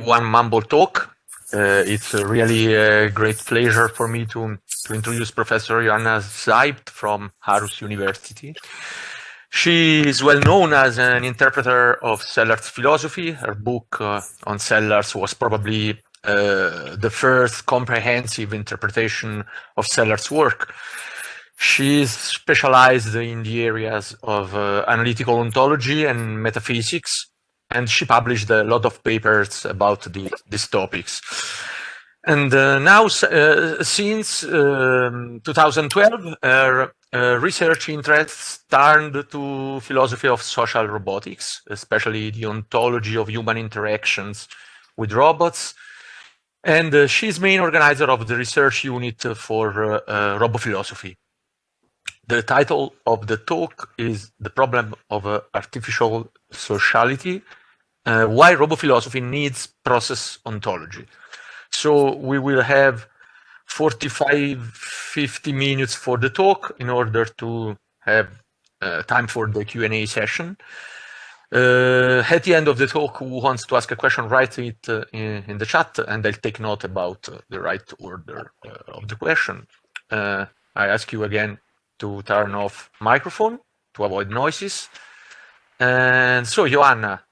one Mumble talk. It's really a great pleasure for me to introduce Professor Joanna Seibt from Aarhus University. She is well known as an interpreter of Sellar's philosophy. Her book on Sellars was probably the first comprehensive interpretation of Sellar's work. She is specialized in the areas of analytical ontology and metaphysics, and she published a lot of papers about these topics. And now, since 2012, her research interests turned to philosophy of social robotics, especially the ontology of human interactions with robots. And she's main organizer of the research unit for robophilosophy. The title of the talk is The Problem of Artificial Sociality, Why Robophilosophy Needs Process Ontology. So we will have 45-50 minutes for the talk in order to have time for the Q&A session. At the end of the talk, who wants to ask a question, write it in the chat, and I'll take note about the right order of the question. I ask you again to turn off microphone to avoid noises. And so, Joanna,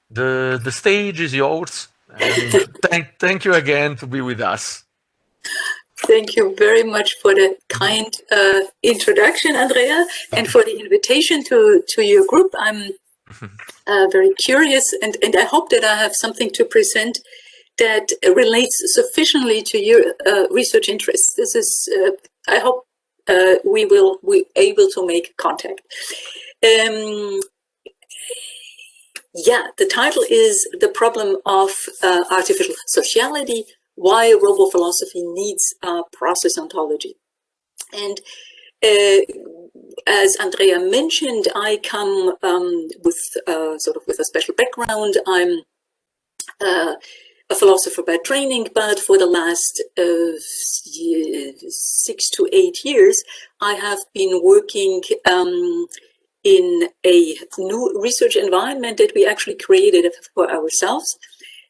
the stage is yours. And thank you again to be with us. Thank you very much for the kind introduction, Andrea, and for the invitation to your group. I'm very curious, and I hope that I have something to present that relates sufficiently to your research interests. This is, I hope, we will be able to make contact. Yeah, the title is The Problem of Artificial Sociality, Why Robophilosophy Needs Process Ontology. And as Andrea mentioned, I come with with a special background. I'm a philosopher by training, but for the last 6 to 8 years, I have been working in a new research environment that we actually created for ourselves.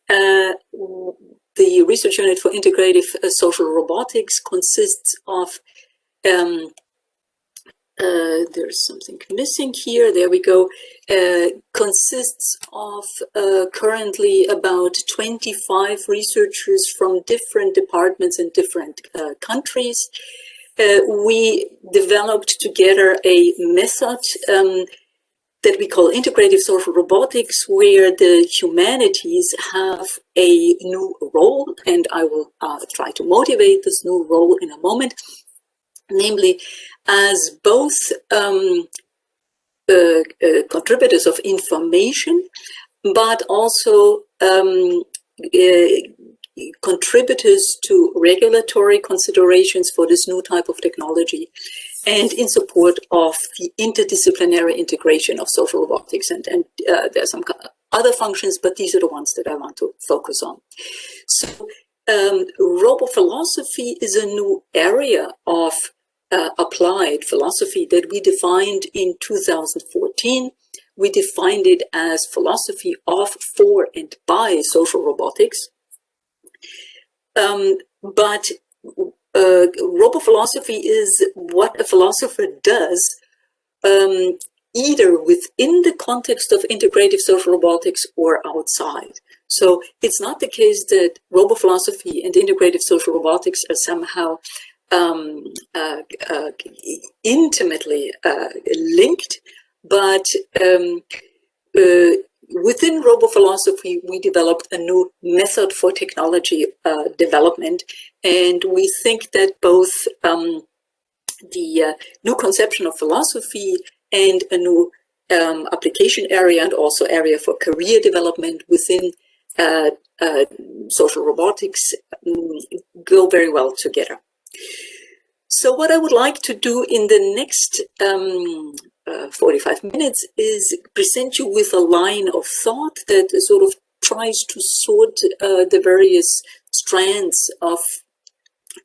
The research unit for integrative social robotics consists of there's something missing here. There we go. Consists of currently about 25 researchers from different departments in different countries. We developed together a method that we call integrative social robotics, where the humanities have a new role, and I will try to motivate this new role in a moment. Namely, as both contributors of information, but also contributors to regulatory considerations for this new type of technology, and in support of the interdisciplinary integration of social robotics. And there are some other functions, but these are the ones that I want to focus on. So robophilosophy is a new area of applied philosophy that we defined in 2014. We defined it as philosophy of, for, and by social robotics. But robophilosophy is what a philosopher does either within the context of integrative social robotics or outside. So it's not the case that robophilosophy and integrative social robotics are somehow intimately linked, but within robophilosophy, we developed a new method for technology development, and we think that both the new conception of philosophy and a new application area, and also area for career development within social robotics, go very well together. So what I would like to do in the next 45 minutes is present you with a line of thought that sort of tries to sort the various strands of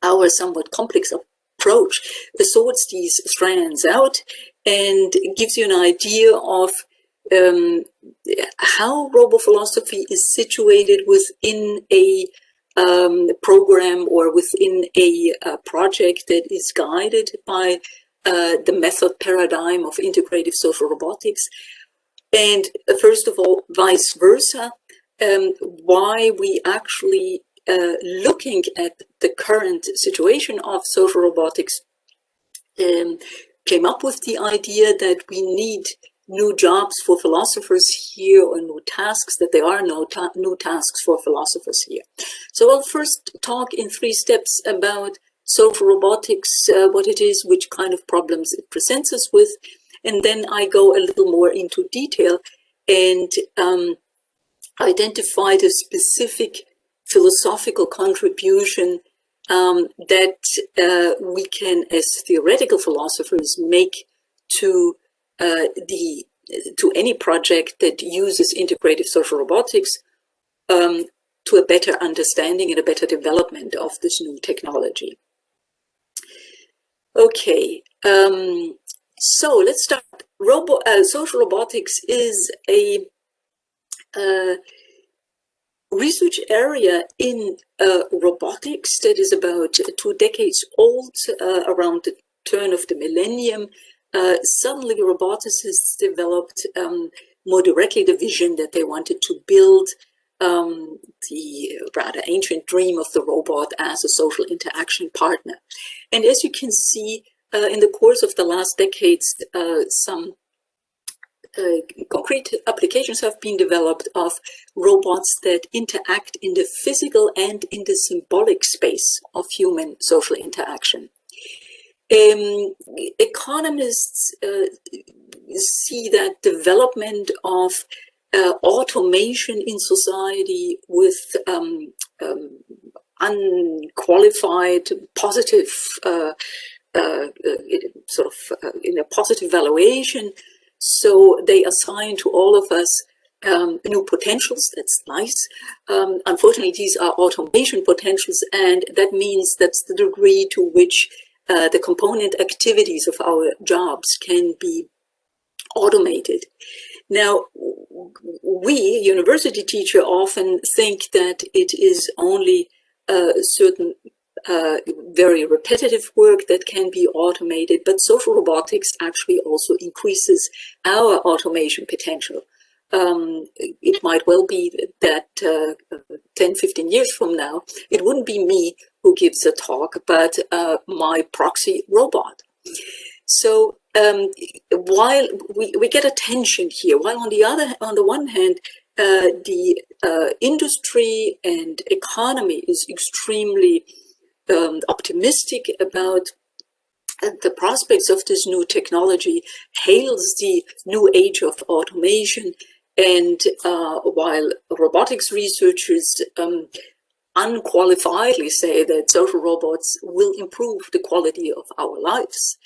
our somewhat complex approach, sorts these strands out and gives you an idea of how robophilosophy is situated within a program or within a project that is guided by the method paradigm of integrative social robotics. And first of all, vice versa, why we actually looking at the current situation of social robotics came up with the idea that we need new jobs for philosophers here, or new tasks, that there are no new tasks for philosophers here. So I'll first talk in 3 steps about social robotics, what it is, which kind of problems it presents us with, and then I go a little more into detail and identify the specific philosophical contribution that we can, as theoretical philosophers, make to any project that uses integrative social robotics, to a better understanding and a better development of this new technology. Okay, so let's start. Social robotics is a research area in robotics that is about 2 decades old, around the turn of the millennium. Suddenly roboticists developed more directly the vision that they wanted to build the rather ancient dream of the robot as a social interaction partner. And as you can see, in the course of the last decades, some concrete applications have been developed of robots that interact in the physical and in the symbolic space of human social interaction. Economists see that development of automation in society with unqualified positive in a positive valuation. So they assign to all of us new potentials. That's nice. Unfortunately, these are automation potentials, and that means that's the degree to which the component activities of our jobs can be automated. Now, we, university teachers, often think that it is only certain very repetitive work that can be automated, but social robotics actually also increases our automation potential. It might well be that 10, 15 years from now, it wouldn't be me who gives a talk, but my proxy robot. So while we get attention here, while on the one hand, the industry and economy is extremely optimistic about the prospects of this new technology, hails the new age of automation, and while robotics researchers unqualifiedly say that social robots will improve the quality of our lives,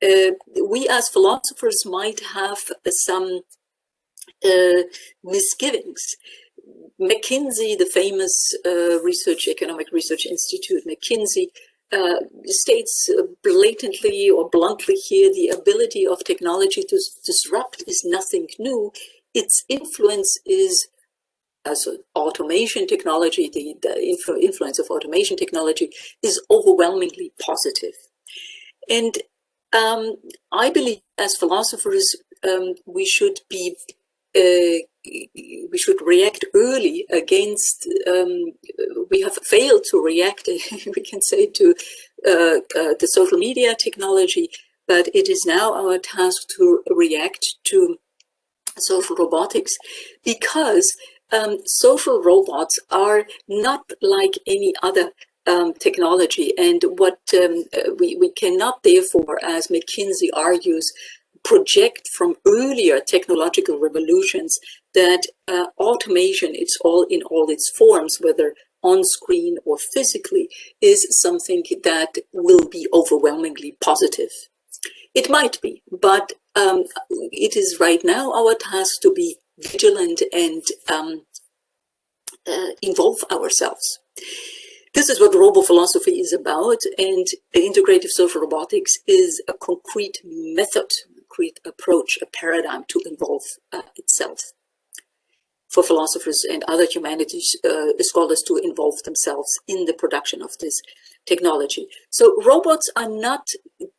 we as philosophers might have some misgivings. McKinsey, the famous economic research institute, McKinsey, states blatantly or bluntly here, the ability of technology to disrupt is nothing new. Its influence is, as automation technology, the influence of automation technology is overwhelmingly positive. And I believe as philosophers, we should react early against, we have failed to react, we can say, to the social media technology, but it is now our task to react to social robotics, because social robots are not like any other technology, and what we cannot therefore, as McKinsey argues, project from earlier technological revolutions that automation, it's all in all its forms, whether on screen or physically, is something that will be overwhelmingly positive. It might be, but it is right now our task to be vigilant and involve ourselves. This is what robophilosophy is about, and integrative social robotics is a concrete method, a concrete approach, a paradigm to involve itself. for philosophers and other humanities scholars to involve themselves in the production of this technology. So robots are not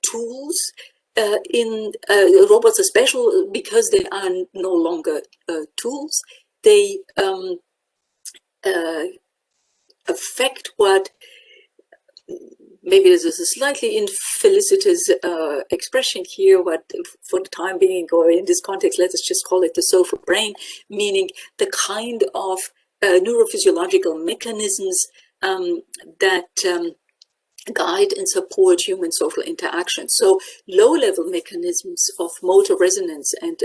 tools. Robots are special because they are no longer tools. They affect what, maybe this is a slightly infelicitous expression here, but for the time being, or in this context, let us just call it the social brain, meaning the kind of neurophysiological mechanisms that guide and support human social interaction. So low-level mechanisms of motor resonance and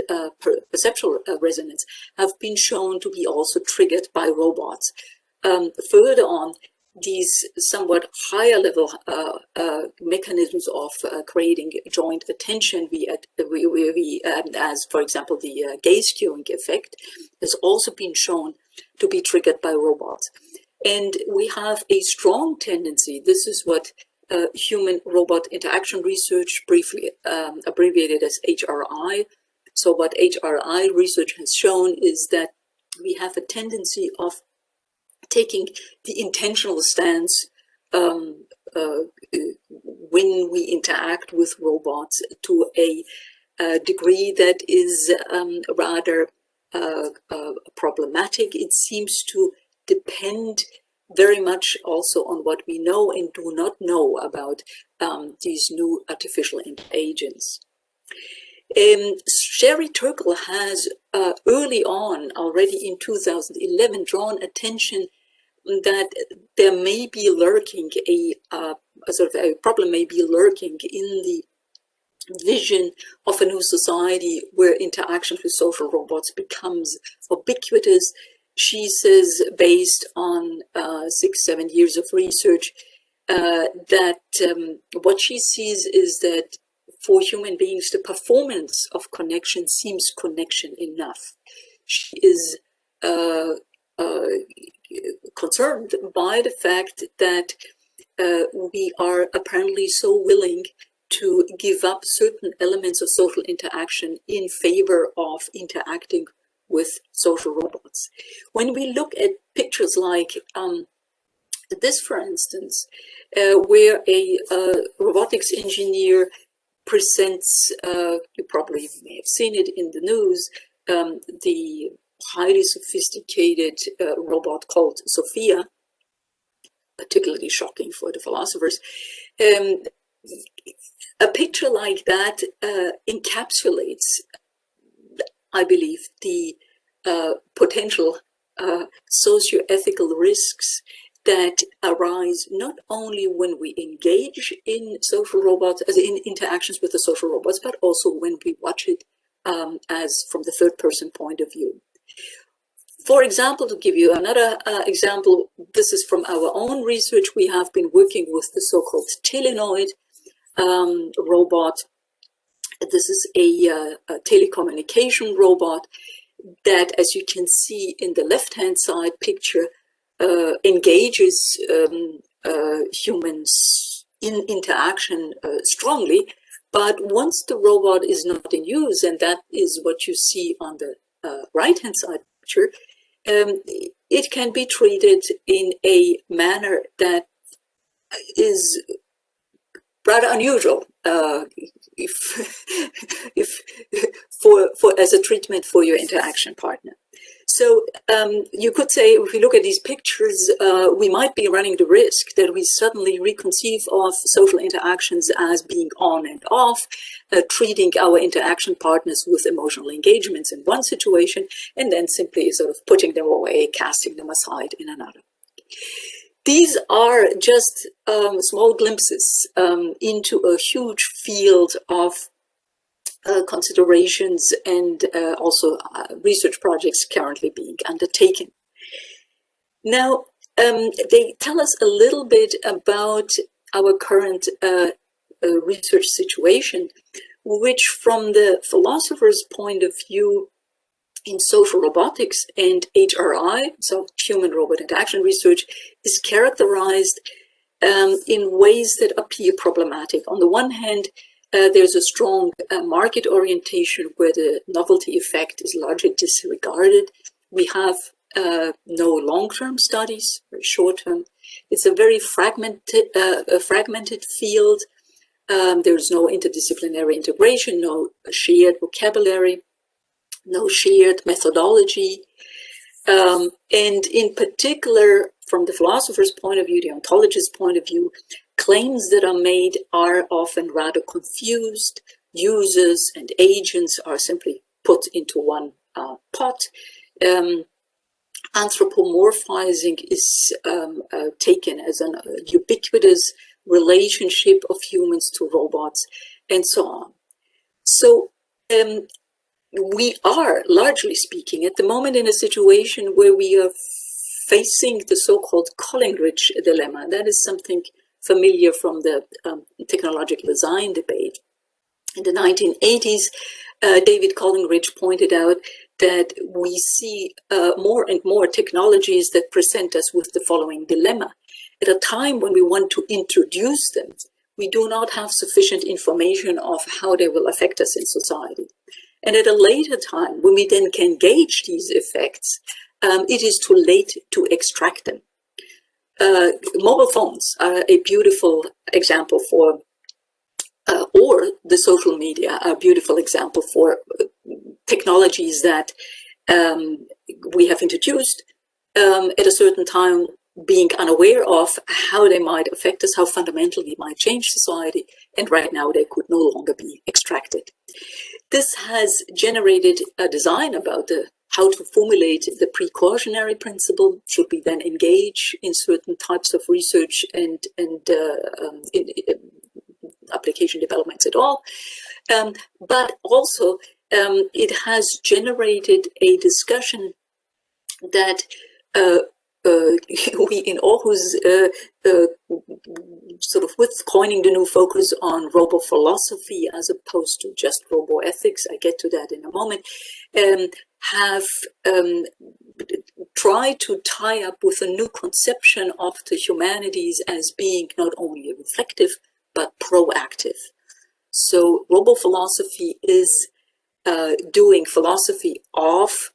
perceptual resonance have been shown to be also triggered by robots. Further on, these somewhat higher level mechanisms of creating joint attention, as for example the gaze cueing effect, has also been shown to be triggered by robots. And we have a strong tendency, this is what human-robot interaction research, briefly abbreviated as HRI. So what HRI research has shown is that we have a tendency of taking the intentional stance when we interact with robots to a degree that is rather problematic. It seems to depend very much also on what we know and do not know about these new artificial agents. Sherry Turkle has early on, already in 2011, drawn attention that there may be lurking a sort of a problem may be lurking in the vision of a new society where interaction with social robots becomes ubiquitous. She says, based on 6-7 years of research, that what she sees is that for human beings, the performance of connection seems connection enough. She is concerned by the fact that we are apparently so willing to give up certain elements of social interaction in favor of interacting with social robots. When we look at pictures like this, for instance, where a robotics engineer presents, you probably may have seen it in the news, the highly sophisticated robot called Sophia, particularly shocking for the philosophers. A picture like that encapsulates, I believe, the potential socio-ethical risks that arise not only when we engage in social robots, as in interactions with the social robots, but also when we watch it as from the third person point of view. For example, to give you another example, this is from our own research. We have been working with the so-called Telenoid robot. This is a telecommunication robot that, as you can see in the left-hand side picture, engages humans in interaction strongly. But once the robot is not in use, and that is what you see on the right-hand side picture, it can be treated in a manner that is rather unusual, if as a treatment for your interaction partner. So you could say, if we look at these pictures, we might be running the risk that we suddenly reconceive of social interactions as being on and off, treating our interaction partners with emotional engagements in one situation, and then simply sort of putting them away, casting them aside in another. These are just small glimpses into a huge field of considerations and also research projects currently being undertaken. Now, they tell us a little bit about our current research situation, which from the philosopher's point of view in social robotics and HRI, so human-robot interaction research, is characterized in ways that appear problematic. On the one hand, there's a strong market orientation where the novelty effect is largely disregarded. We have no long-term studies, very short-term. It's a very fragmented field. There's no interdisciplinary integration, no shared vocabulary, no shared methodology. And in particular, from the philosopher's point of view, the ontologist's point of view, claims that are made are often rather confused. Users and agents are simply put into one pot. Anthropomorphizing is taken as an ubiquitous relationship of humans to robots, and so on. So we are, largely speaking, at the moment in a situation where we are facing the so-called Collingridge dilemma. That is something familiar from the technological design debate. In the 1980s, David Collingridge pointed out that we see more and more technologies that present us with the following dilemma. At a time when we want to introduce them, we do not have sufficient information of how they will affect us in society. And at a later time, when we then can gauge these effects, it is too late to extract them. Mobile phones are a beautiful example for, or the social media are a beautiful example for technologies that we have introduced at a certain time, being unaware of how they might affect us, how fundamentally it might change society, and right now they could no longer be extracted. This has generated a design about how to formulate the precautionary principle. Should we then engage in certain types of research and in application developments at all? But also it has generated a discussion that we in Aarhus, sort of with coining the new focus on robo-philosophy as opposed to just robo-ethics, I get to that in a moment, have tried to tie up with a new conception of the humanities as being not only reflective, but proactive. So robo-philosophy is doing philosophy of,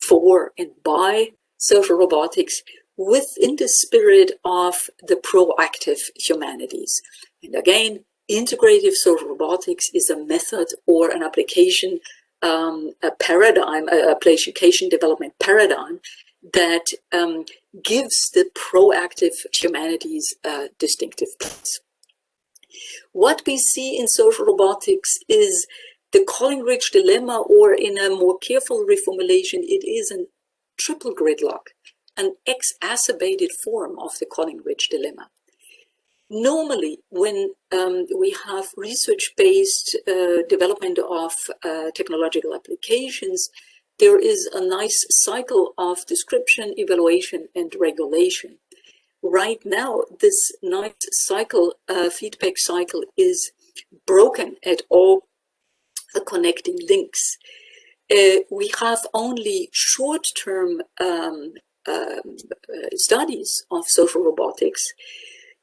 for, and by social robotics within the spirit of the proactive humanities. And again, integrative social robotics is a method or an application, a paradigm, a application development paradigm that gives the proactive humanities a distinctive place. What we see in social robotics is the Collingridge dilemma, or in a more careful reformulation, it is a triple gridlock, an exacerbated form of the Collingridge dilemma. Normally, when we have research-based development of technological applications, there is a nice cycle of description, evaluation, and regulation. Right now, this nice cycle, feedback cycle, is broken at all connecting links. We have only short-term studies of social robotics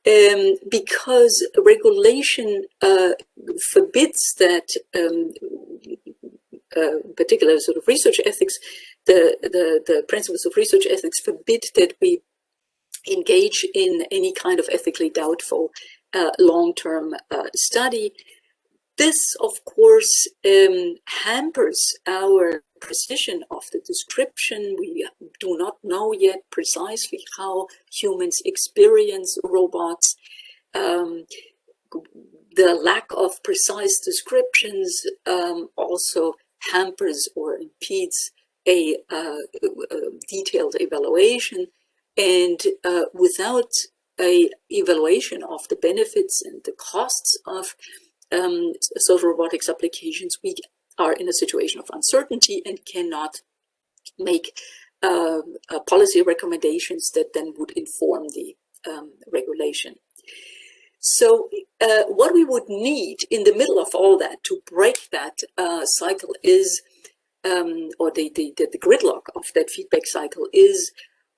because regulation forbids that particular sort of research ethics, the principles of research ethics forbid that we engage in any kind of ethically doubtful long-term study. This, of course, hampers our precision of the description. We do not know yet precisely how humans experience robots. The lack of precise descriptions also hampers or impedes a detailed evaluation. And without a evaluation of the benefits and the costs of social robotics applications, we are in a situation of uncertainty and cannot make policy recommendations that then would inform the regulation. So what we would need in the middle of all that to break that cycle is, or the gridlock of that feedback cycle is,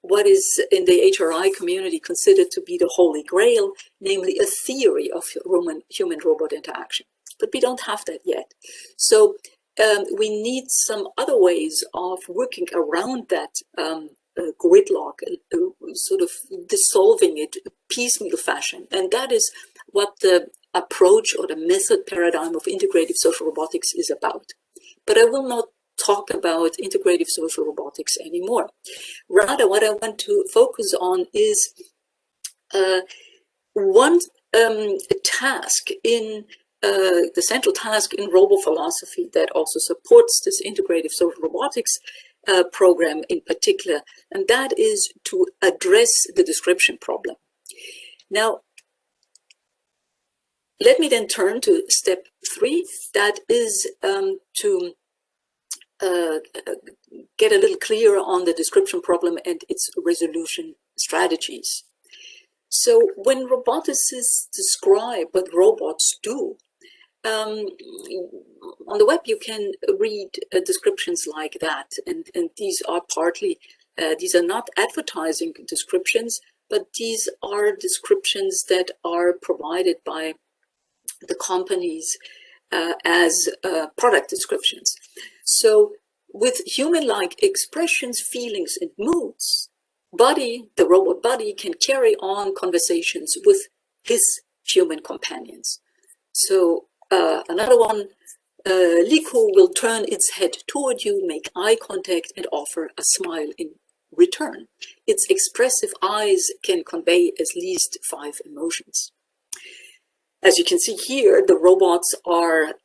what is in the HRI community considered to be the holy grail, namely a theory of human-robot interaction. But we don't have that yet. So we need some other ways of working around that gridlock, sort of dissolving it piecemeal fashion. And that is what the approach or the method paradigm of integrative social robotics is about. But I will not talk about integrative social robotics anymore. Rather, what I want to focus on is one task in the central task in robo-philosophy that also supports this integrative social robotics program in particular, and that is to address the description problem. Now, let me then turn to step 3, that is to get a little clearer on the description problem and its resolution strategies. So when roboticists describe what robots do, on the web you can read descriptions like that, and these are partly, these are not advertising descriptions, but these are descriptions that are provided by the companies as product descriptions. So with human-like expressions, feelings, and moods, the robot body can carry on conversations with his human companions. So another one, Liko will turn its head toward you, make eye contact, and offer a smile in return. Its expressive eyes can convey at least 5 emotions. As you can see here, the robots are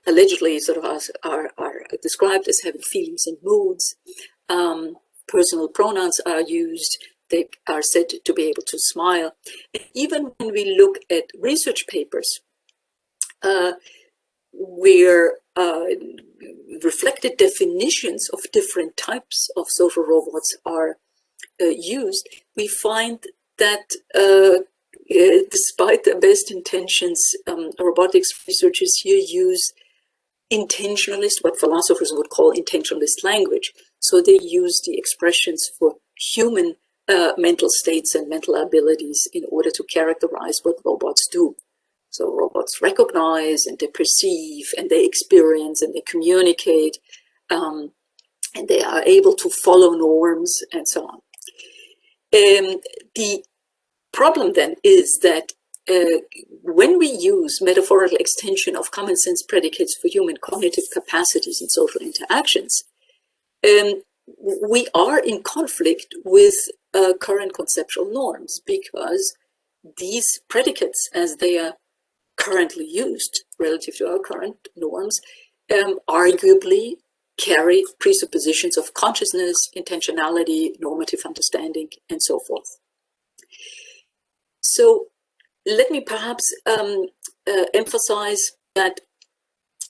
allegedly sort of are described as having feelings and moods. Personal pronouns are used. They are said to be able to smile. And even when we look at research papers where reflected definitions of different types of social robots are used, we find that despite the best intentions, robotics researchers here use intentionalist, what philosophers would call intentionalist language. So they use the expressions for human mental states and mental abilities in order to characterize what robots do. So robots recognize and they perceive and they experience and they communicate, and they are able to follow norms and so on. The problem then is that when we use metaphorical extension of common sense predicates for human cognitive capacities in social interactions, we are in conflict with current conceptual norms, because these predicates, as they are currently used relative to our current norms, arguably carry presuppositions of consciousness, intentionality, normative understanding, and so forth. So let me perhaps emphasize that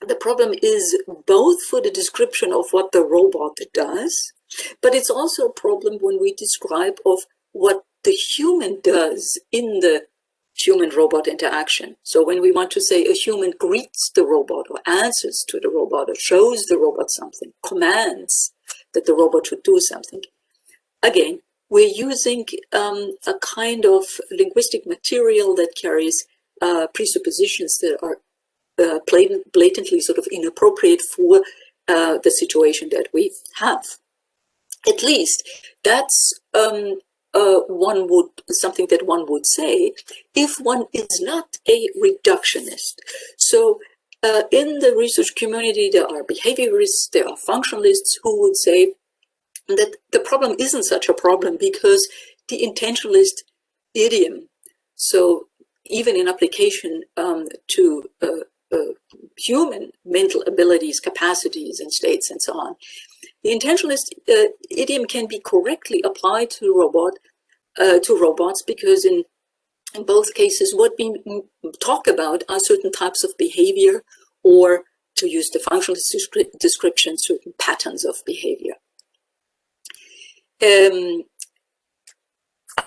the problem is both for the description of what the robot does, but it's also a problem when we describe of what the human does in the human-robot interaction. So when we want to say a human greets the robot or answers to the robot or shows the robot something, commands that the robot should do something, again, we're using a kind of linguistic material that carries presuppositions that are blatantly sort of inappropriate for the situation that we have. At least that's something that one would say if one is not a reductionist. So in the research community, there are behaviorists, there are functionalists who would say that the problem isn't such a problem because the intentionalist idiom, so even in application to human mental abilities, capacities, and states, and so on, the intentionalist idiom can be correctly applied to robots, because in both cases, what we talk about are certain types of behavior, or to use the functionalist description, certain patterns of behavior.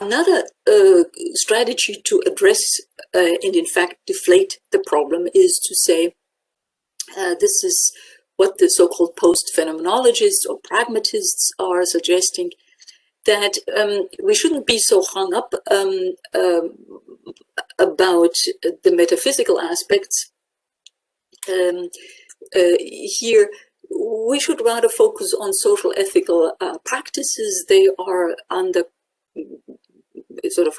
Another strategy to address and in fact deflate the problem is to say, this is what the so-called post-phenomenologists or pragmatists are suggesting, that we shouldn't be so hung up about the metaphysical aspects. here we should rather focus on social ethical practices. They are under sort of,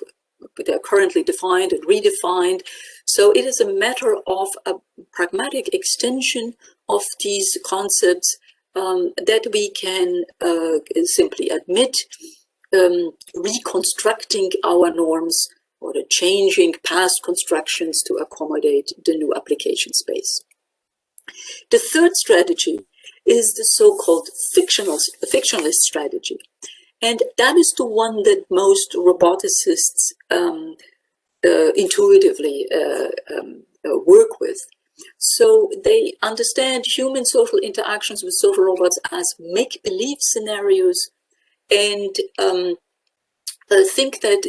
they're currently defined and redefined. So it is a matter of a pragmatic extension of these concepts that we can simply admit, reconstructing our norms or changing past constructions to accommodate the new application space. The third strategy is the so-called fictionalist strategy. And that is the one that most roboticists intuitively work with. So they understand human social interactions with social robots as make-believe scenarios, and think that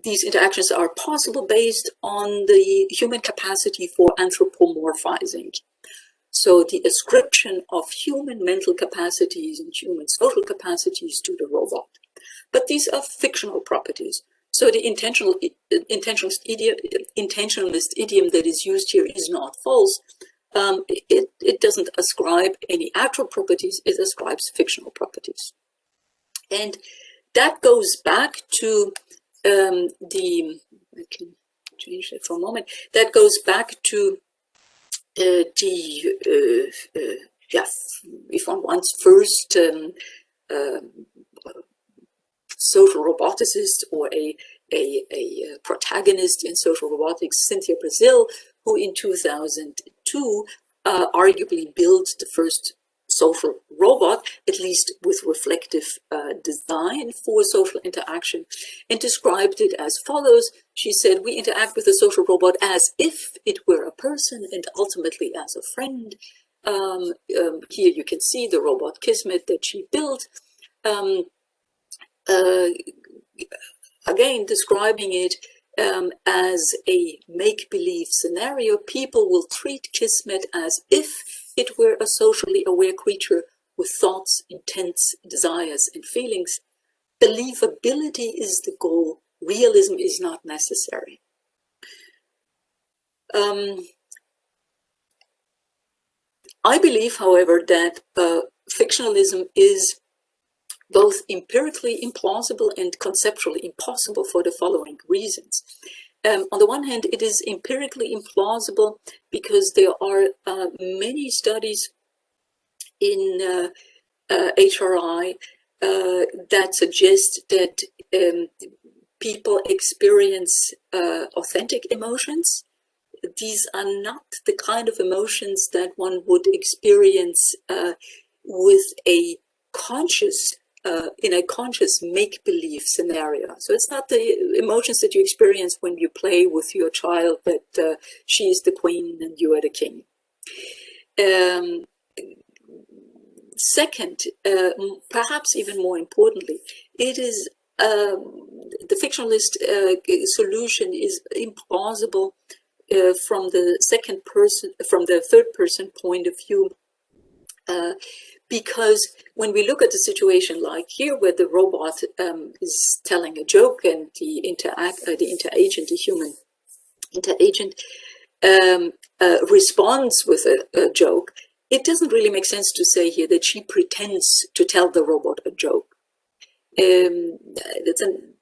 these interactions are possible based on the human capacity for anthropomorphizing. So the ascription of human mental capacities and human social capacities to the robot. But these are fictional properties. So the intentionalist idiom that is used here is not false. It doesn't ascribe any actual properties, it ascribes fictional properties. And that goes back to I can change that for a moment, that goes back to if one wants first social roboticist or a protagonist in social robotics, Cynthia Brazil, who in 2002 arguably built the first social robot, at least with reflective design for social interaction, and described it as follows. She said, we interact with a social robot as if it were a person and ultimately as a friend. Here you can see the robot Kismet that she built. Again, describing it as a make-believe scenario, people will treat Kismet as if it were a socially aware creature with thoughts, intents, desires, and feelings. Believability is the goal. Realism is not necessary. I believe, however, that fictionalism is both empirically implausible and conceptually impossible for the following reasons. On the one hand, it is empirically implausible because there are many studies in HRI that suggest that people experience authentic emotions. These are not the kind of emotions that one would experience with a conscious in a conscious make-believe scenario. So it's not the emotions that you experience when you play with your child that she is the queen and you are the king. Second, perhaps even more importantly, it is the fictionalist solution is implausible from the third person point of view. Because when we look at the situation like here, where the robot is telling a joke and the interagent, the human interagent, responds with a joke, it doesn't really make sense to say here that she pretends to tell the robot a joke. That's an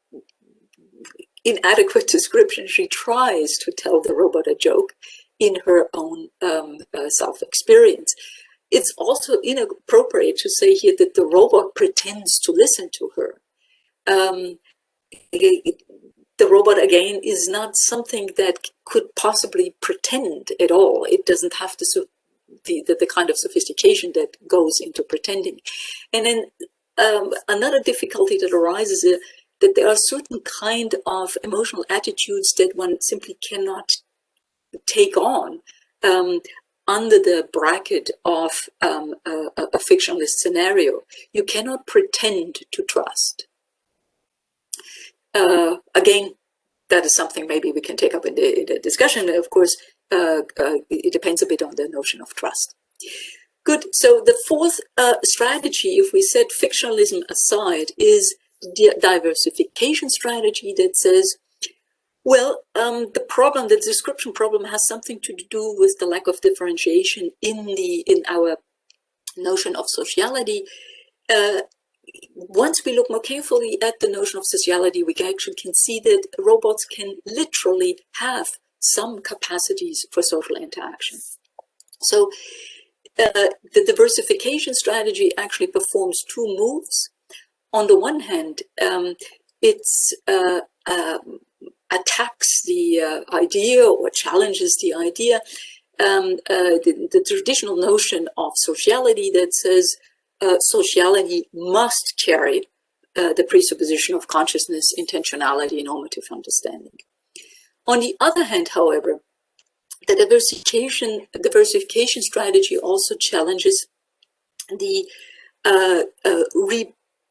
inadequate description. She tries to tell the robot a joke in her own self-experience. It's also inappropriate to say here that the robot pretends to listen to her. The robot, again, is not something that could possibly pretend at all. It doesn't have the kind of sophistication that goes into pretending. And then another difficulty that arises is that there are certain kind of emotional attitudes that one simply cannot take on under the bracket of a fictionalist scenario. You cannot pretend to trust. Again, that is something maybe we can take up in the discussion. Of course, it depends a bit on the notion of trust. Good. So the fourth strategy, if we set fictionalism aside, is the diversification strategy that says Well, the description problem has something to do with the lack of differentiation in our notion of sociality. Once we look more carefully at the notion of sociality, we actually can see that robots can literally have some capacities for social interaction. So the diversification strategy actually performs two moves. On the one hand, it attacks the idea or challenges the idea, the traditional notion of sociality that says sociality must carry the presupposition of consciousness, intentionality, and normative understanding. On the other hand, however, the diversification strategy also challenges the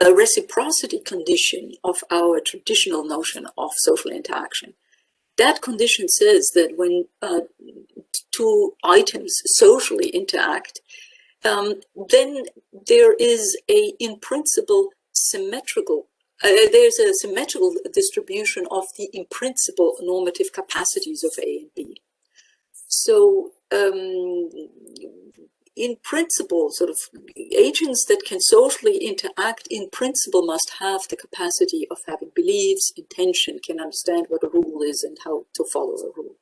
reciprocity condition of our traditional notion of social interaction. That condition says that when two items socially interact, then there is in principle, there's a symmetrical distribution of the in principle normative capacities of A and B. So in principle, sort of agents that can socially interact in principle must have the capacity of having beliefs, intention, can understand what a rule is and how to follow a rule.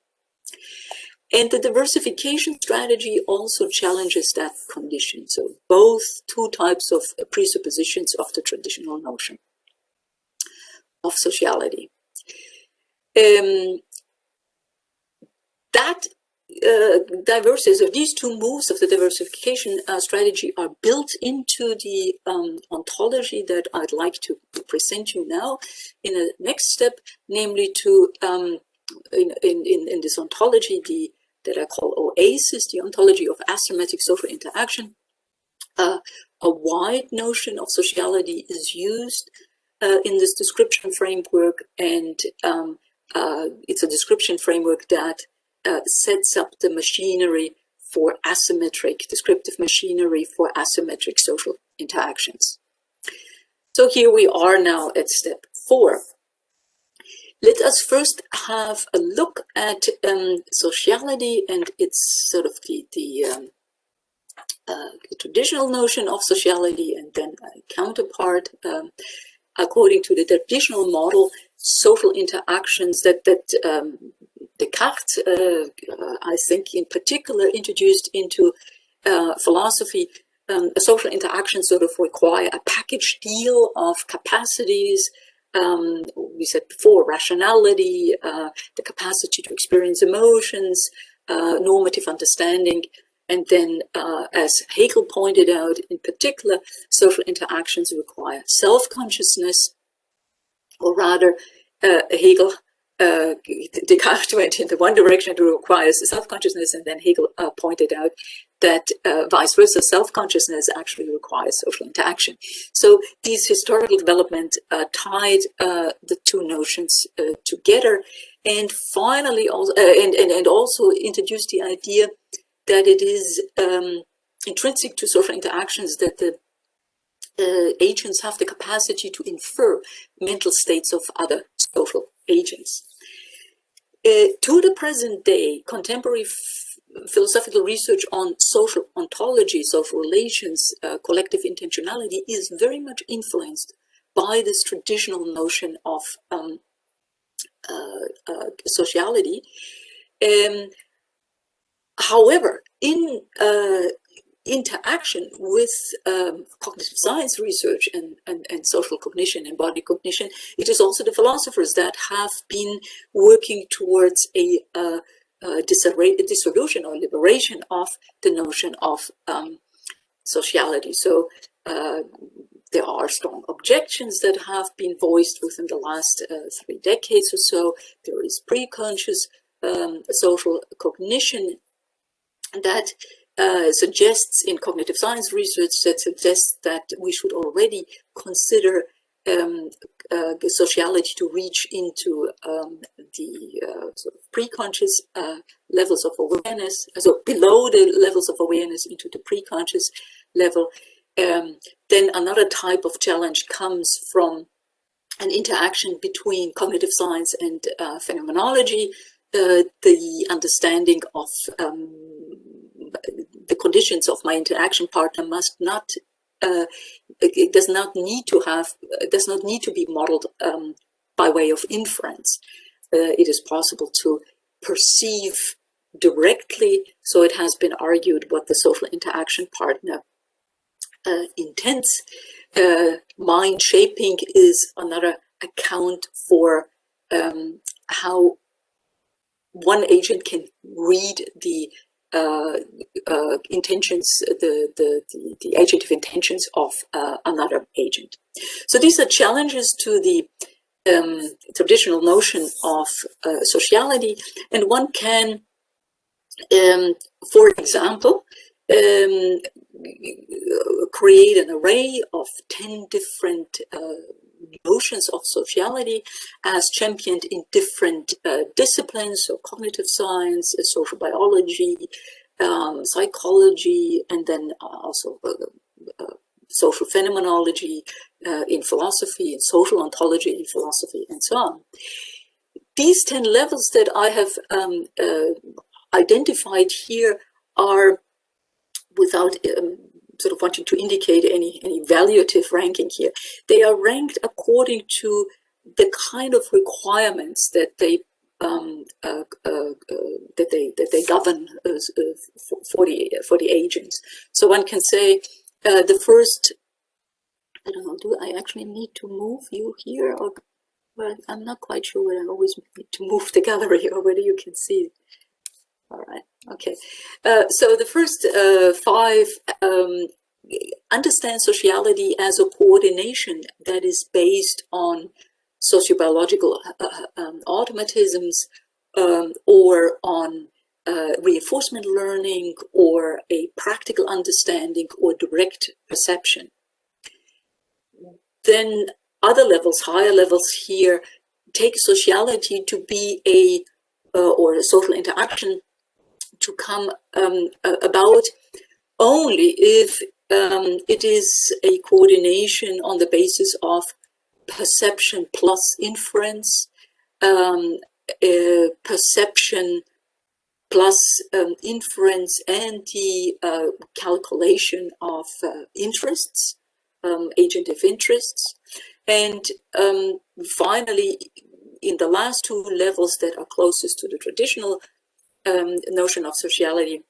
And the diversification strategy also challenges that condition. So both two types of presuppositions of the traditional notion of sociality. That diversity, so these two moves of the diversification strategy are built into the ontology that I'd like to present you now in the next step, namely to in this ontology that I call OASIS, the ontology of asymmetric social interaction. A wide notion of sociality is used in this description framework, and it's a description framework that sets up the machinery for descriptive machinery for asymmetric social interactions. So here we are now at step 4. Let us first have a look at sociality and its sort of the traditional notion of sociality, and then a counterpart. According to the traditional model, social interactions that Descartes, I think in particular, introduced into philosophy, social interactions sort of require a package deal of capacities. We said before, rationality, the capacity to experience emotions, normative understanding, and then, as Hegel pointed out, in particular, social interactions require self-consciousness, or rather, Hegel, Descartes went in the one direction, it requires self-consciousness, and then Hegel pointed out that vice versa, self-consciousness actually requires social interaction. So these historical developments tied the two notions together, and finally also, and also introduced the idea that it is intrinsic to social interactions that the agents have the capacity to infer mental states of other social agents. To the present day, contemporary philosophical research on social ontology, social relations, collective intentionality is very much influenced by this traditional notion of sociality. However, in interaction with cognitive science research and social cognition and body cognition, it is also the philosophers that have been working towards a dissolution or liberation of the notion of sociality. So there are strong objections that have been voiced within the last 3 decades or so. There is pre-conscious social cognition that suggests in cognitive science research that suggests that we should already consider sociality to reach into the sort of pre-conscious levels of awareness, so below the levels of awareness into the pre-conscious level. Then another type of challenge comes from an interaction between cognitive science and phenomenology, the understanding of the conditions of my interaction partner must not, it does not need to be modeled by way of inference. It is possible to perceive directly, so it has been argued what the social interaction partner intends. Mind shaping is another account for how one agent can read the intentions, the agentive intentions of another agent. So these are challenges to the traditional notion of sociality, and one can, for example, create an array of 10 different notions of sociality as championed in different disciplines, so cognitive science, social biology, psychology, and then also social phenomenology in philosophy, and social ontology in philosophy, and so on. These 10 levels that I have identified here are, without sort of wanting to indicate any evaluative ranking here, they are ranked according to the kind of requirements that they govern for the agents. So one can say the first, I don't know, do I actually need to move you here, or well, I'm not quite sure whether I always need to move the gallery or whether you can see it. All right, okay. So the first 5 understand sociality as a coordination that is based on sociobiological automatisms or on reinforcement learning or a practical understanding or direct perception. Then other levels, higher levels here, take sociality to be or a social interaction to come about only if it is a coordination on the basis of perception plus inference, perception plus inference, and the calculation of interests, agentive interests. And finally, in the last 2 levels that are closest to the traditional notion of sociality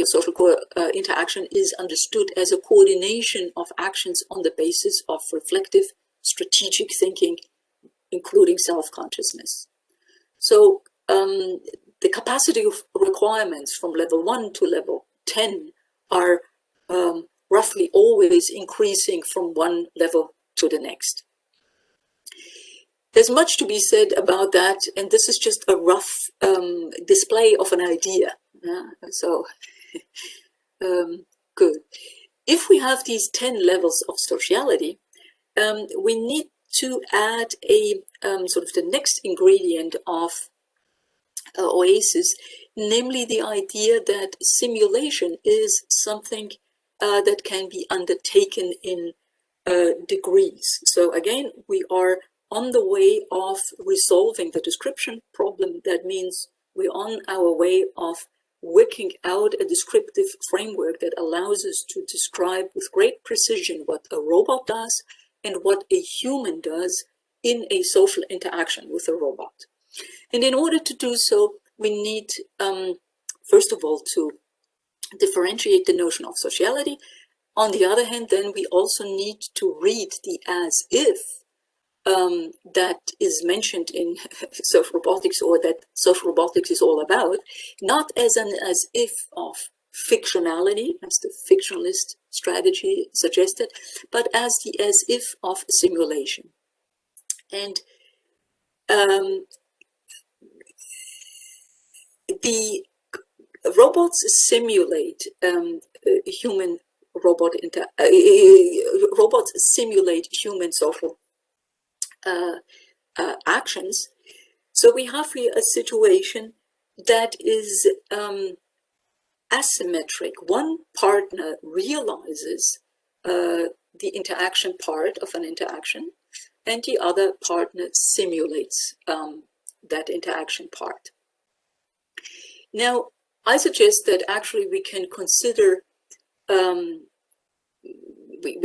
or social interaction is understood as a coordination of actions on the basis of reflective, strategic thinking, including self-consciousness. So the capacity of requirements from level 1 to level 10 are roughly always increasing from one level to the next. There's much to be said about that, and this is just a rough display of an idea. So, good. If we have these 10 levels of sociality, we need to add a sort of the next ingredient of OASIS, namely the idea that simulation is something that can be undertaken in degrees. So again, we are on the way of resolving the description problem. That means we're on our way of working out a descriptive framework that allows us to describe with great precision what a robot does and what a human does in a social interaction with a robot. And in order to do so, we need, first of all, to differentiate the notion of sociality. On the other hand, then we also need to read the as if that is mentioned in social robotics, or that social robotics is all about, not as an as if of fictionality, as the fictionalist strategy suggested, but as the as if of simulation. And the robots simulate human robot robots simulate human social actions. So we have here a situation that is asymmetric. One partner realizes the interaction part of an interaction, and the other partner simulates that interaction part. Now, I suggest that actually we can consider, we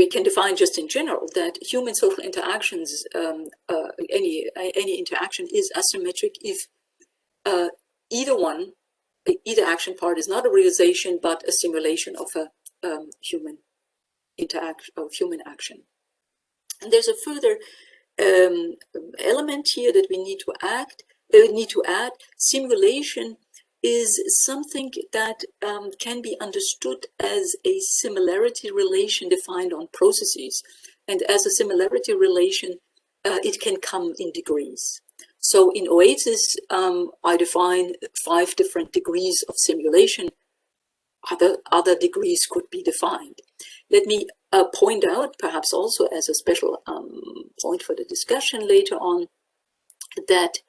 can define just in general that human social interactions, any interaction is asymmetric if either action part is not a realization but a simulation of a human action. And there's a further element here that we need to add. Simulation is something that can be understood as a similarity relation defined on processes. And as a similarity relation, it can come in degrees. So in OASIS, I define 5 different degrees of simulation. Other degrees could be defined. Let me point out, perhaps also as a special point for the discussion later on, that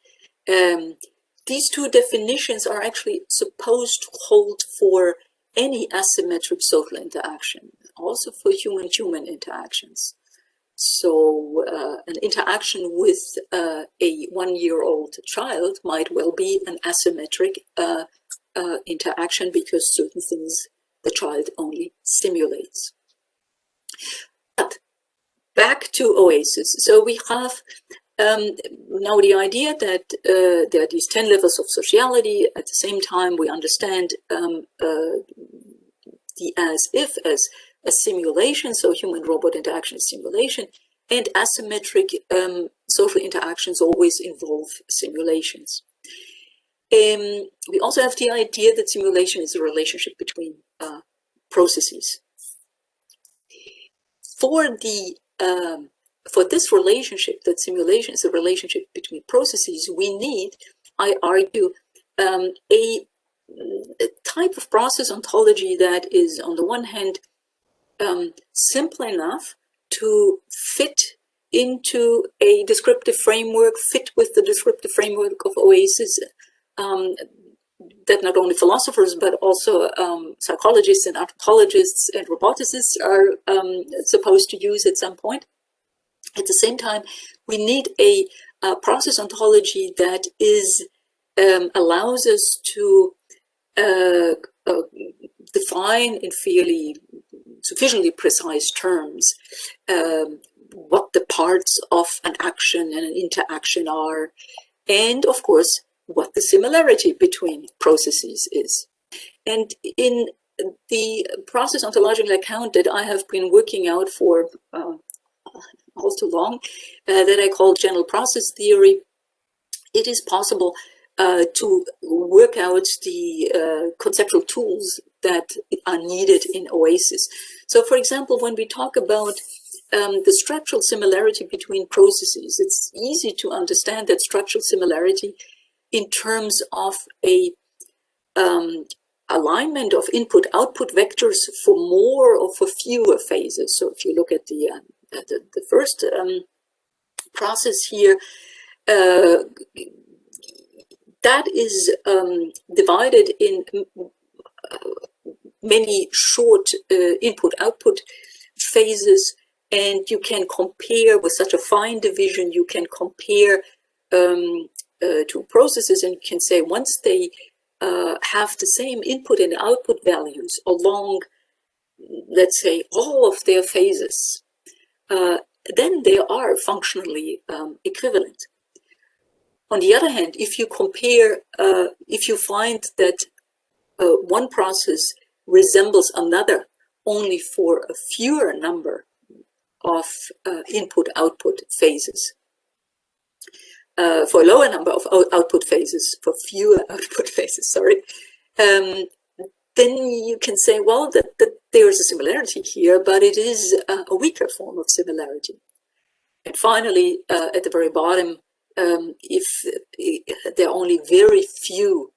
these 2 definitions are actually supposed to hold for any asymmetric social interaction, also for human-human interactions. So an interaction with a 1-year-old child might well be an asymmetric interaction because certain things the child only simulates. But back to OASIS. So we have now the idea that there are these 10 levels of sociality. At the same time, we understand the as-if as a simulation, so human-robot interaction is simulation, and asymmetric social interactions always involve simulations. We also have the idea that simulation is a relationship between processes. For this relationship, that simulation is a relationship between processes, we need, I argue, a type of process ontology that is, on the one hand, simple enough to fit into a descriptive framework, fit with the descriptive framework of OASIS, that not only philosophers but also psychologists and anthropologists and roboticists are supposed to use at some point. At the same time, we need a process ontology that is allows us to define in fairly sufficiently precise terms what the parts of an action and an interaction are, and of course what the similarity between processes is. And in the process ontological account that I have been working out for all too long, that I call general process theory, it is possible to work out the conceptual tools that are needed in OASIS. So for example, when we talk about the structural similarity between processes, it's easy to understand that structural similarity in terms of a alignment of input-output vectors for more or for fewer phases. So if you look at the first process here, that is divided in many short input-output phases, and you can compare with such a fine division, you can compare two processes, and you can say once they have the same input and output values along, let's say, all of their phases, then they are functionally equivalent. On the other hand, if you compare, if you find that one process resembles another only for a fewer number of input-output phases, for a lower number of output phases, for fewer output phases, sorry, then you can say, well, that there is a similarity here, but it is a weaker form of similarity. And finally, at the very bottom, if there are only very few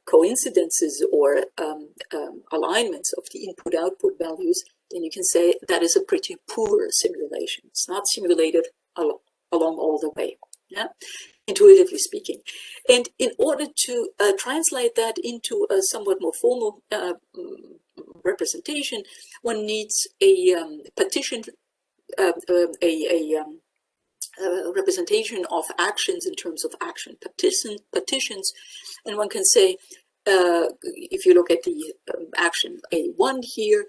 coincidences or alignments of the input-output values, then you can say that is a pretty poor simulation. It's not simulated along all the way, yeah, intuitively speaking. And in order to translate that into a somewhat more formal representation, one needs a partition, representation of actions in terms of action partitions. And one can say, if you look at the action A1 here,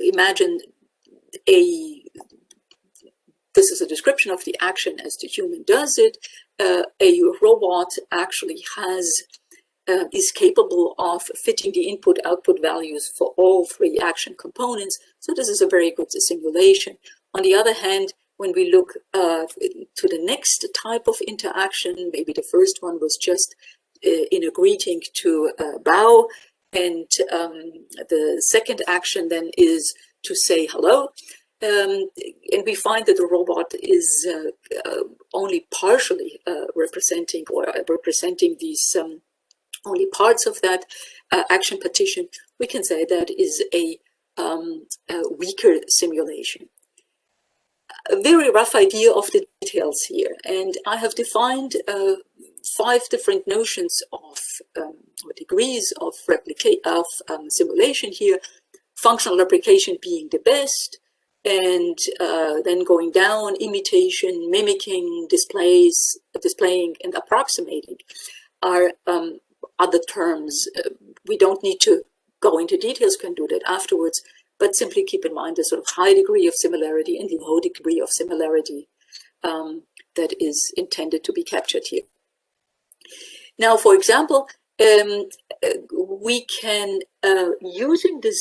imagine this is a description of the action as the human does it. A robot actually is capable of fitting the input-output values for all three action components. So this is a very good simulation. On the other hand, when we look to the next type of interaction, maybe the first one was just in a greeting to bow, and the second action then is to say hello. And we find that the robot is only partially representing these only parts of that action partition. We can say that is a weaker simulation. A very rough idea of the details here, and I have defined 5 different notions of or degrees of simulation here. Functional replication being the best, and then going down, imitation, mimicking, displaying, and approximating are other terms. We don't need to go into details, can do that afterwards, but simply keep in mind the sort of high degree of similarity and low degree of similarity that is intended to be captured here. Now, for example, we can, using this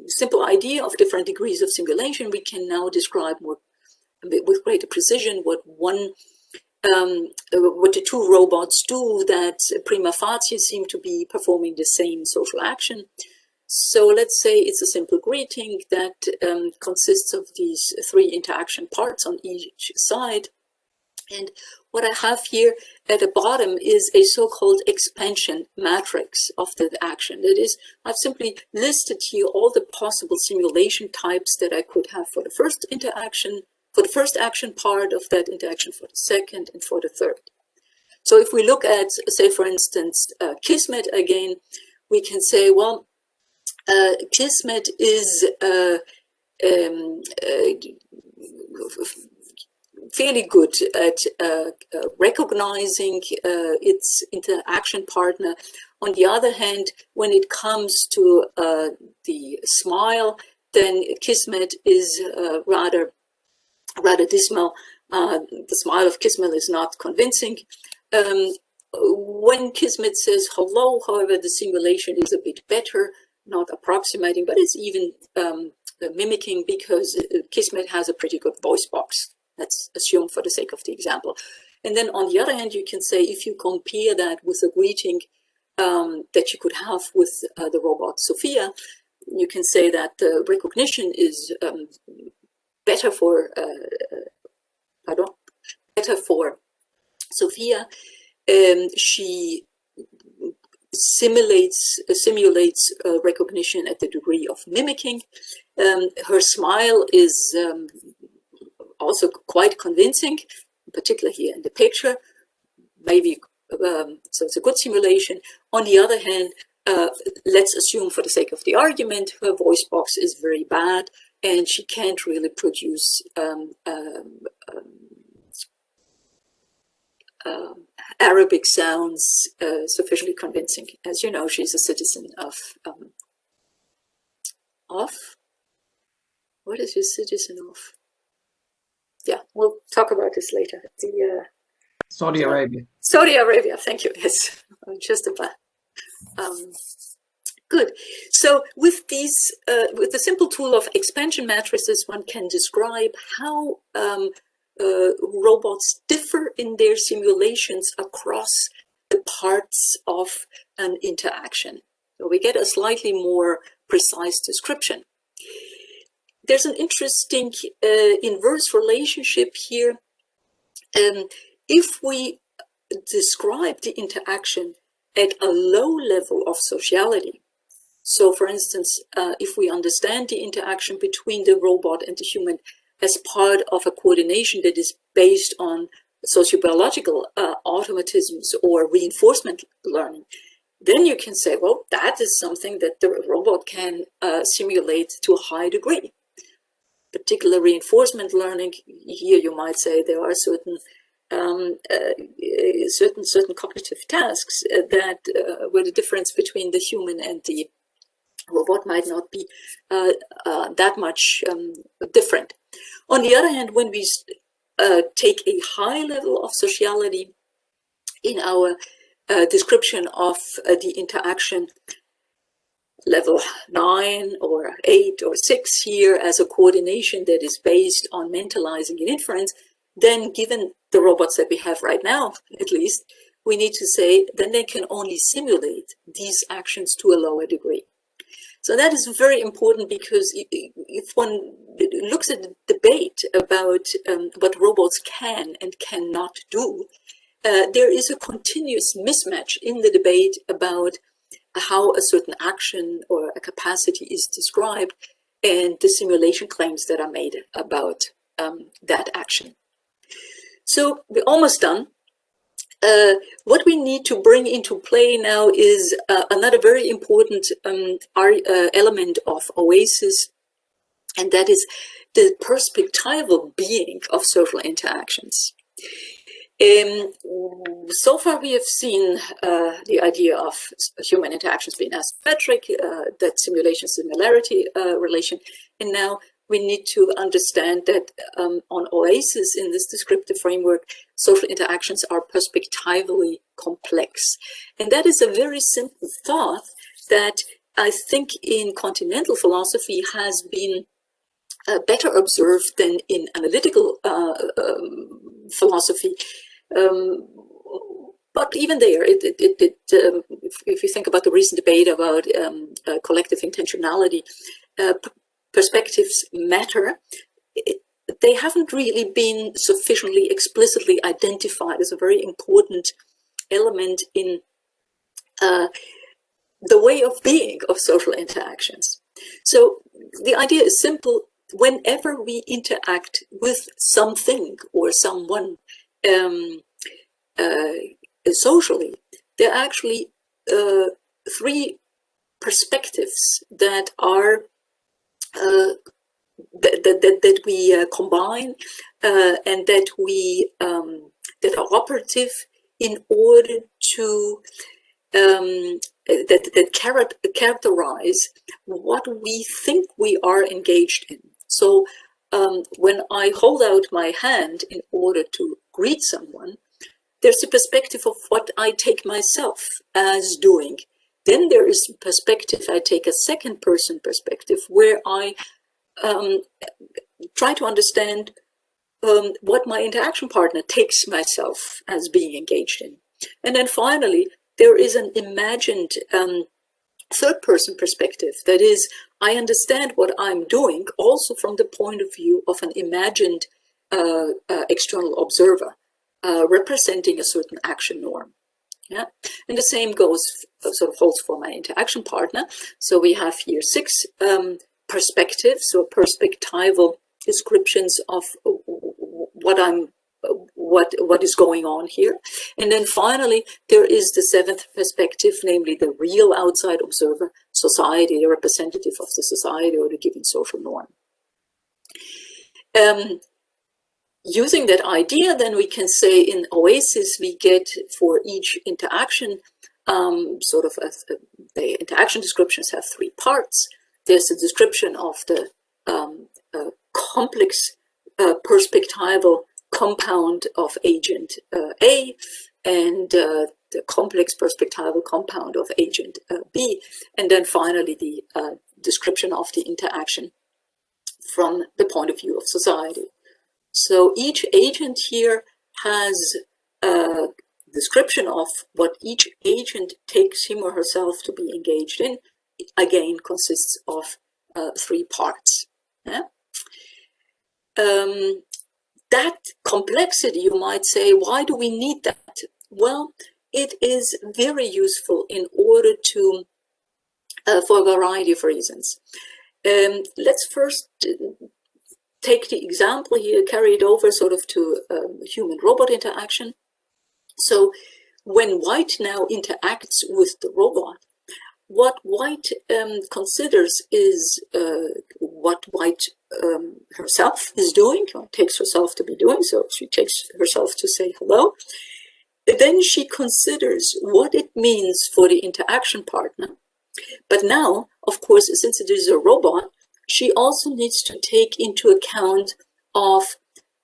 simple idea of different degrees of simulation, we can now describe more with greater precision what the 2 robots do that prima facie seem to be performing the same social action. So let's say it's a simple greeting that consists of these 3 interaction parts on each side. And what I have here at the bottom is a so-called expansion matrix of the action. That is, I've simply listed here all the possible simulation types that I could have for the first interaction, for the first action part of that interaction, for the second, and for the third. So if we look at, say, for instance, Kismet again, we can say, well, Kismet is fairly good at recognizing its interaction partner. On the other hand, when it comes to the smile, then Kismet is rather dismal. The smile of Kismet is not convincing. When Kismet says hello, however, the simulation is a bit better, not approximating, but it's even mimicking, because Kismet has a pretty good voice box. Let's assume for the sake of the example. And then on the other hand, you can say, if you compare that with a greeting that you could have with the robot Sophia, you can say that the recognition is better for Sophia. She simulates recognition at the degree of mimicking. Her smile is also quite convincing, particularly here in the picture. Maybe so it's a good simulation. On the other hand, let's assume, for the sake of the argument, her voice box is very bad and she can't really produce Arabic sounds sufficiently convincing. As you know, she's a citizen of what is she a citizen of? Yeah, we'll talk about this later. The Saudi Arabia. Saudi Arabia, thank you. Yes, just about. Good. So with these, with the simple tool of expansion matrices, one can describe how robots differ in their simulations across the parts of an interaction. So we get a slightly more precise description. There's an interesting inverse relationship here. If we describe the interaction at a low level of sociality, so for instance, if we understand the interaction between the robot and the human as part of a coordination that is based on sociobiological automatisms or reinforcement learning, then you can say, well, that is something that the robot can simulate to a high degree. particular reinforcement learning, here you might say there are certain cognitive tasks that where the difference between the human and the robot might not be that much different. On the other hand, when we take a high level of sociality in our description of the interaction, level 9 or 8 or 6 here as a coordination that is based on mentalizing and inference, then given the robots that we have right now, at least, we need to say then they can only simulate these actions to a lower degree. So that is very important, because if one looks at the debate about what robots can and cannot do, there is a continuous mismatch in the debate about how a certain action or a capacity is described and the simulation claims that are made about that action. So we're almost done. What we need to bring into play now is another very important element of OASIS, and that is the perspectival being of social interactions. So far we have seen the idea of human interactions being asymmetric, that simulation-similarity relation, and now we need to understand that on OASIS, in this descriptive framework, social interactions are perspectivally complex. And that is a very simple thought that I think in continental philosophy has been better observed than in analytical philosophy. But even there, if you think about the recent debate about collective intentionality, perspectives matter. They haven't really been sufficiently explicitly identified as a very important element in the way of being of social interactions. So the idea is simple. Whenever we interact with something or someone socially, there are actually three perspectives that are that we combine and that we that are operative in order to that characterize what we think we are engaged in. So when I hold out my hand in order to greet someone, there's a perspective of what I take myself as doing. Then there is a perspective, I take a second person perspective, where I try to understand what my interaction partner takes myself as being engaged in. And then finally, there is an imagined third person perspective. That is, I understand what I'm doing also from the point of view of an imagined external observer representing a certain action norm. Yeah, and the same goes sort of holds for my interaction partner. So we have here 6 perspectives, or perspectival descriptions of what is going on here. And then finally, there is the 7th perspective, namely the real outside observer, society, the representative of the society or the given social norm. Using that idea, then we can say in OASIS, we get for each interaction, the interaction descriptions have 3 parts. There's a description of the complex perspectival compound of agent A and the complex perspectival compound of agent B, and then finally the description of the interaction from the point of view of society. So each agent here has a description of what each agent takes him or herself to be engaged in. It again consists of 3 parts. Yeah? That complexity, you might say, why do we need that? Well, it is very useful in order to, for a variety of reasons. Let's first take the example here, carry it over sort of to human-robot interaction. So when White now interacts with the robot, what White considers is what White herself is doing, or takes herself to be doing. So she takes herself to say hello. Then she considers what it means for the interaction partner. But now, of course, since it is a robot, she also needs to take into account of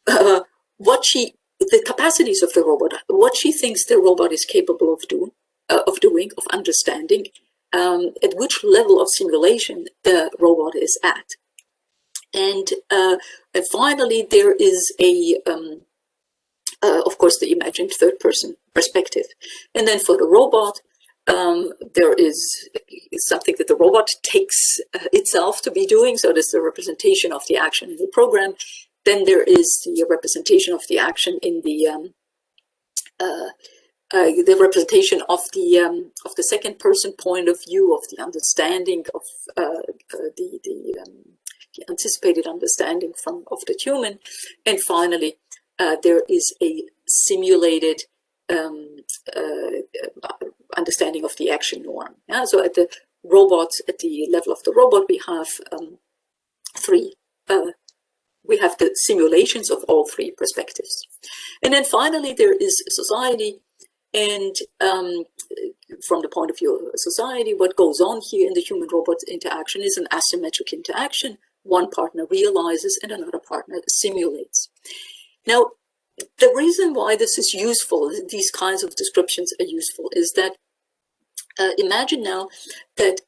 the capacities of the robot, what she thinks the robot is capable of doing, of understanding, at which level of simulation the robot is at. And finally, there is of course, the imagined third-person perspective. And then for the robot, there is something that the robot takes itself to be doing. So there's the representation of the action in the program. Then there is the representation of the action in the representation of the second person point of view, of the understanding of the anticipated understanding of the human. And finally, there is a simulated understanding of the action norm. Yeah? So at the level of the robot, we have three. We have the simulations of all three perspectives. And then finally, there is society. And from the point of view of society, what goes on here in the human-robot interaction is an asymmetric interaction. One partner realizes and another partner simulates. Now, the reason why this is useful, these kinds of descriptions are useful, is that imagine now that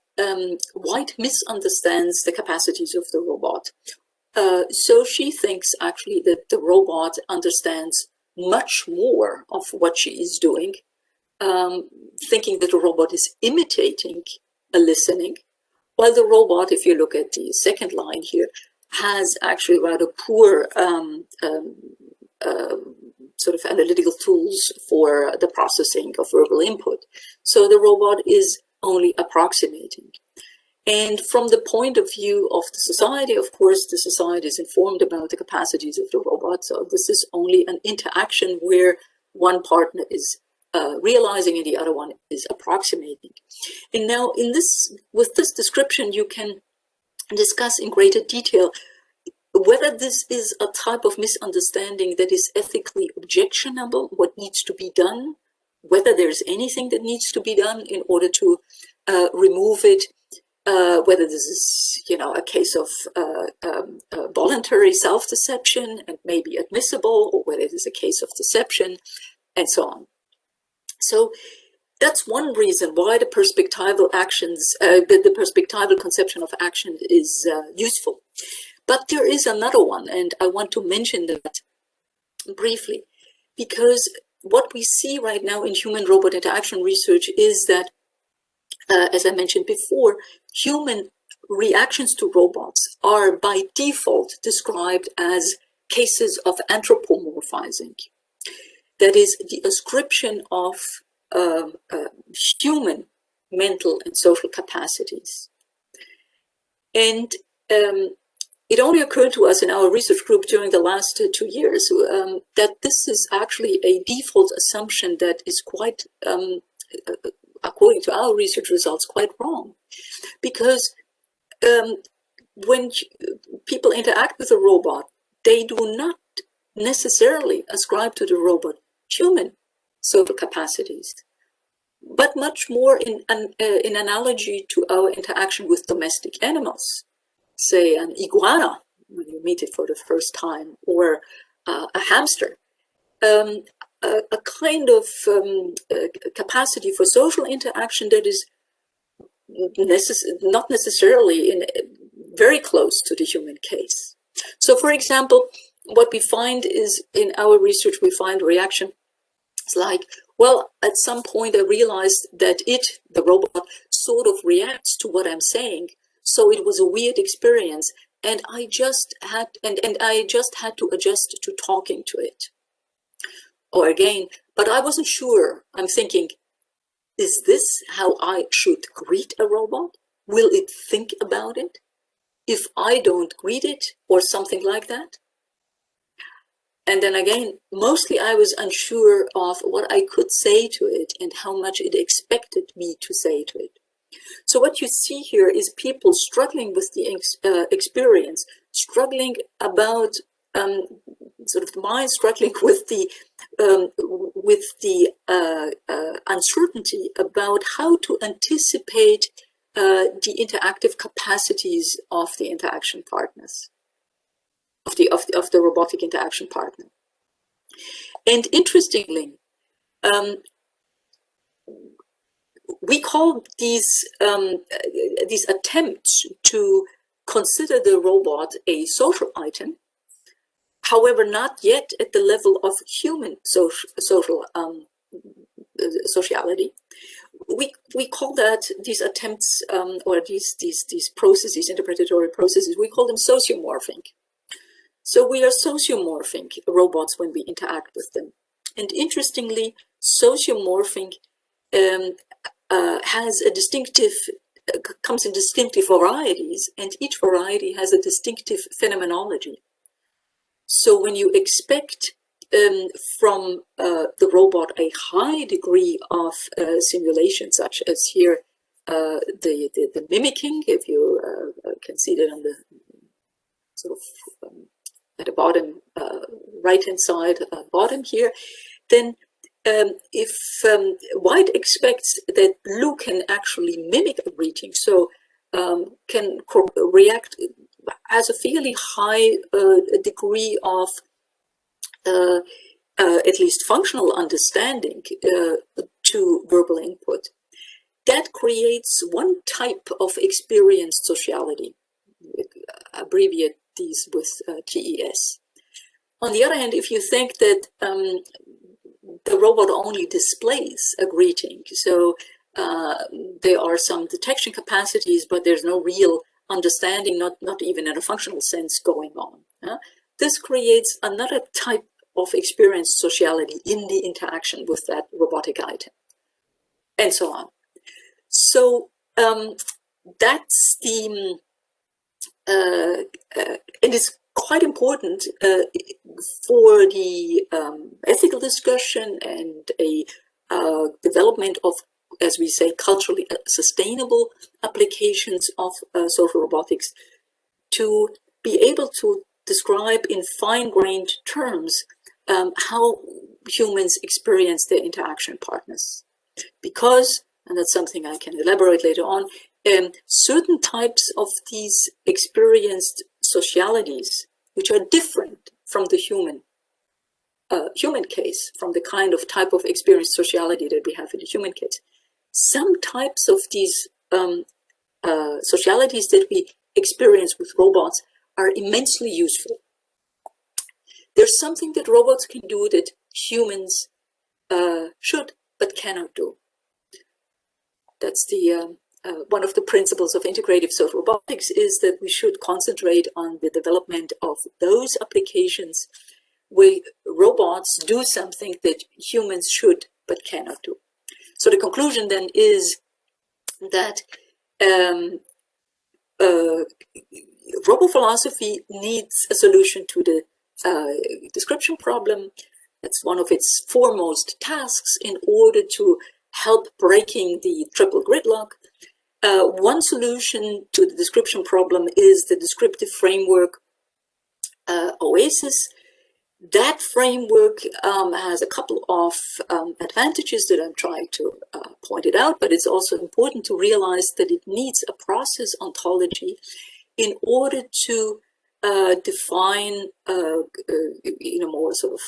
White misunderstands the capacities of the robot. So she thinks actually that the robot understands much more of what she is doing, thinking that the robot is imitating a listening, while the robot, if you look at the second line here, has actually rather poor sort of analytical tools for the processing of verbal input. So the robot is only approximating. And from the point of view of the society, of course, the society is informed about the capacities of the robot. So this is only an interaction where one partner is realizing and the other one is approximating. And now with this description, you can discuss in greater detail whether this is a type of misunderstanding that is ethically objectionable, what needs to be done, whether there's anything that needs to be done in order to remove it, whether this is, a case of voluntary self-deception and maybe admissible, or whether it is a case of deception, and so on. So that's one reason why the perspectival actions, the perspectival conception of action is useful. But there is another one, and I want to mention that briefly, because what we see right now in human-robot interaction research is that, as I mentioned before, human reactions to robots are by default described as cases of anthropomorphizing. That is the ascription of human mental and social capacities. And it only occurred to us in our research group during the last 2 years that this is actually a default assumption that is quite, according to our research results, quite wrong. Because when people interact with a robot, they do not necessarily ascribe to the robot human social capacities, but much more in analogy to our interaction with domestic animals, say an iguana when you meet it for the first time, or a hamster, a kind of capacity for social interaction that is not necessarily very close to the human case. So, for example, what we find is in our research, we find reaction. It's like, well, at some point I realized that the robot, sort of reacts to what I'm saying. So it was a weird experience, and I just had to adjust to talking to it. Or again, but I wasn't sure. I'm thinking, is this how I should greet a robot? Will it think about it if I don't greet it, or something like that? And then again, mostly I was unsure of what I could say to it and how much it expected me to say to it. So what you see here is people struggling with the experience, struggling about sort of my struggling with the uncertainty about how to anticipate the interactive capacities of the interaction partners, of the robotic interaction partner. And interestingly, we call these attempts to consider the robot a social item, however, not yet at the level of human sociality. We call that these attempts or these processes, interpretatory processes, we call them sociomorphing. So we are sociomorphing robots when we interact with them. And interestingly, sociomorphing has a distinctive, comes in distinctive varieties, and each variety has a distinctive phenomenology. So when you expect from the robot a high degree of simulation, such as here the mimicking, if you can see that on the sort of at the bottom right-hand side bottom here, then if White expects that Blue can actually mimic a greeting, so can react as a fairly high degree of at least functional understanding to verbal input, that creates one type of experienced sociality. Abbreviate these with TES. On the other hand, if you think that the robot only displays a greeting, so there are some detection capacities, but there's no real understanding, not even in a functional sense, going on. This creates another type of experienced sociality in the interaction with that robotic item, and so on. So that's the, and it's quite important for the ethical discussion and a development of, as we say, culturally sustainable applications of social robotics, to be able to describe in fine-grained terms how humans experience their interaction partners. Because, and that's something I can elaborate later on, certain types of these experienced socialities, which are different from the human case, from the kind of type of experienced sociality that we have in the human case. Some types of these socialities that we experience with robots are immensely useful. There's something that robots can do that humans should but cannot do. That's the one of the principles of integrative social robotics, is that we should concentrate on the development of those applications where robots do something that humans should but cannot do. So the conclusion then is that robophilosophy needs a solution to the description problem. That's one of its foremost tasks in order to help breaking the triple gridlock. One solution to the description problem is the descriptive framework OASIS. That framework has a couple of advantages that I'm trying to point it out, but it's also important to realize that it needs a process ontology in order to define, in a more sort of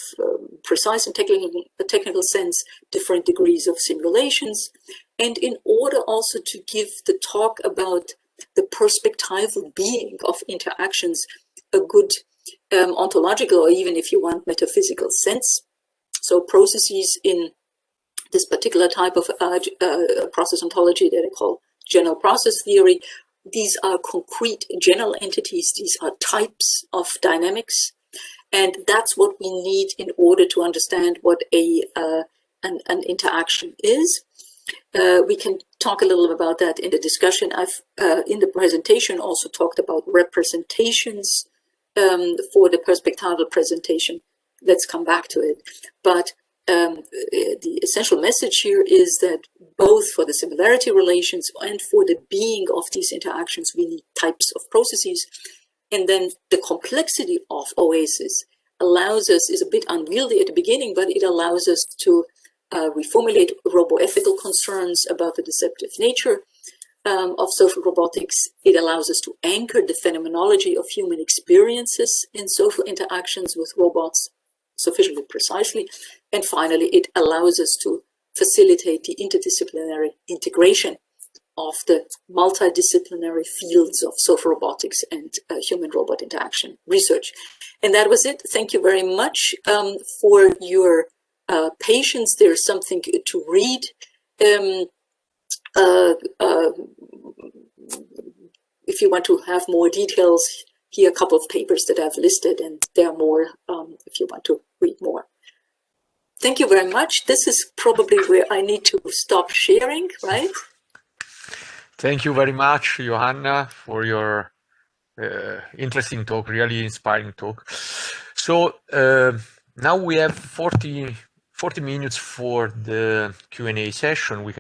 precise and technical sense, different degrees of simulations, and in order also to give the talk about the perspectival being of interactions a good ontological, or even if you want, metaphysical sense. So processes in this particular type of process ontology that I call general process theory, these are concrete general entities, these are types of dynamics, and that's what we need in order to understand what an interaction is. We can talk a little about that in the discussion. I've in the presentation also talked about representations for the perspectival presentation. Let's come back to it. But the essential message here is that both for the similarity relations and for the being of these interactions, we need types of processes. And then the complexity of OASIS allows us, is a bit unwieldy at the beginning, but it allows us to reformulate roboethical concerns about the deceptive nature of social robotics. It allows us to anchor the phenomenology of human experiences in social interactions with robots sufficiently precisely. And finally, it allows us to facilitate the interdisciplinary integration of the multidisciplinary fields of social robotics and human-robot interaction research. And that was it. Thank you very much for your patience. There's something to read. If you want to have more details, here are a couple of papers that I've listed, and there are more if you want to read more. Thank you very much. This is probably where I need to stop sharing, right? Thank you very much, Johanna, for your interesting talk, really inspiring talk. So now we have 40 minutes for the Q&A session. We